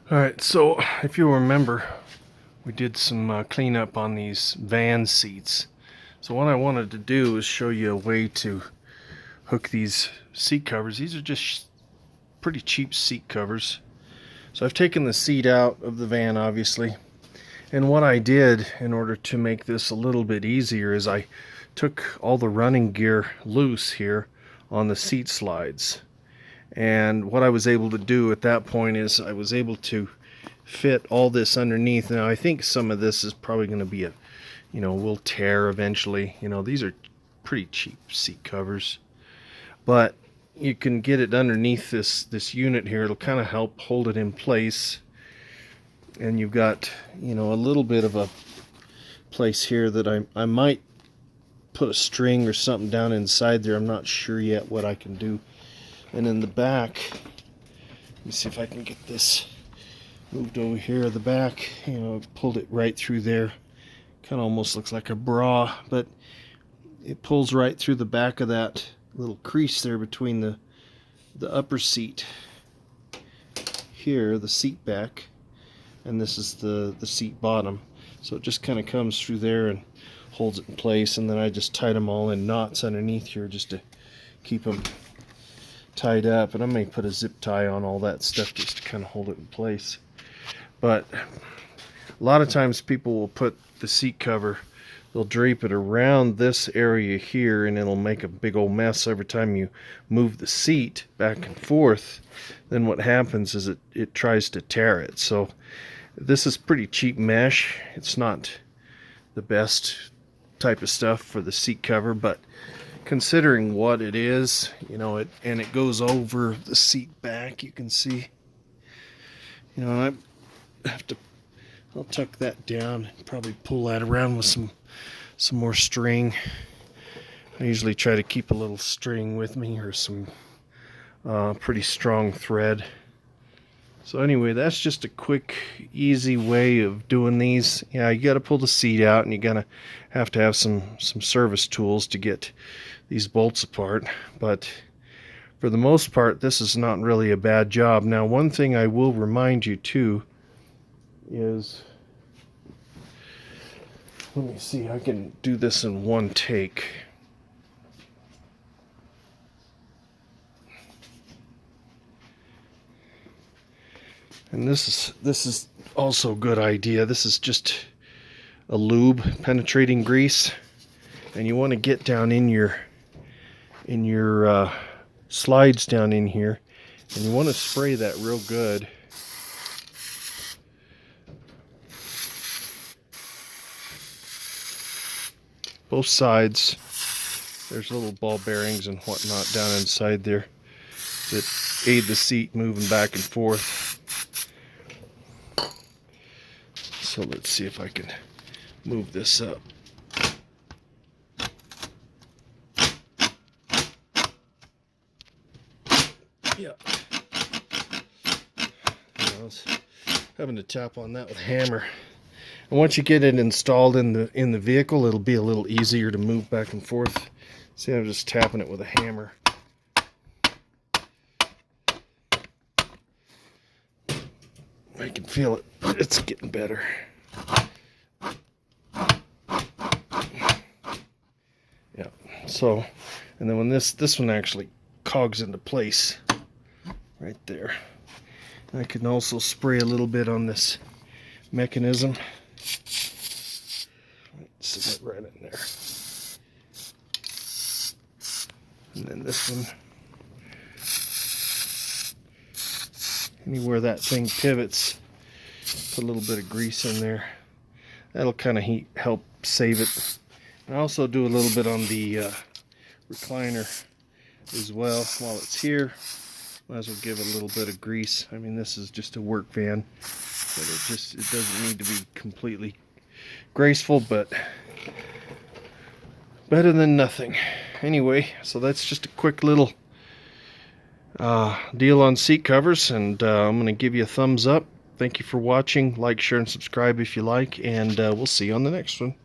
Alright, so if you remember, we did some cleanup on these van seats. So what I wanted to do is show you a way to hook these seat covers. These are just pretty cheap seat covers. So I've taken the seat out of the van, obviously. And what I did in order to make this a little bit easier is I took all the running gear loose here on the seat slides. And what I was able to do at that point is I was able to fit all this underneath. Now I think some of this is probably going to be will tear eventually. These are pretty cheap seat covers, but you can get it underneath this unit here. It'll kind of help hold it in place. And you've got a little bit of a place here that I might put a string or something down inside there. I'm not sure yet what I can do. And in the back, let me see if I can get this moved over here. The back, pulled it right through there. Kind of almost looks like a bra, but it pulls right through the back of that little crease there between the upper seat here, the seat back, and this is the seat bottom. So it just kind of comes through there and holds it in place. And then I just tied them all in knots underneath here just to keep them tied up, and I may put a zip tie on all that stuff just to kind of hold it in place. But a lot of times people will put the seat cover, they'll drape it around this area here, and it'll make a big old mess every time you move the seat back and forth. Then what happens is it tries to tear it. So this is pretty cheap mesh. It's not the best type of stuff for the seat cover, but considering what it is, it goes over the seat back, you can see, and I'll tuck that down and probably pull that around with some more string. I usually try to keep a little string with me, or some pretty strong thread. So anyway, that's just a quick, easy way of doing these. Yeah, you got to pull the seat out, and you're gonna have to have some service tools to get these bolts apart. But for the most part, this is not really a bad job. Now, one thing I will remind you too is, let me see, I can do this in one take. And this is also a good idea. This is just a lube, penetrating grease, and you want to get down in your slides down in here, and you want to spray that real good. Both sides. There's little ball bearings and whatnot down inside there that aid the seat moving back and forth. So let's see if I can move this up. Yeah. I was having to tap on that with a hammer. And once you get it installed in the vehicle, it'll be a little easier to move back and forth. See, I'm just tapping it with a hammer. I can feel it. It's getting better. Yeah. So, and then when this one actually cogs into place right there, I can also spray a little bit on this mechanism. Sit it right in there. And then this one, anywhere that thing pivots, put a little bit of grease in there. That'll kind of help save it. And I also do a little bit on the recliner as well while it's here. Might as well give it a little bit of grease. I mean, this is just a work van, but it doesn't need to be completely graceful, but better than nothing. Anyway, so that's just a quick little deal on seat covers, and I'm going to give you a thumbs up. Thank you for watching. Like, share, and subscribe if you like, and we'll see you on the next one.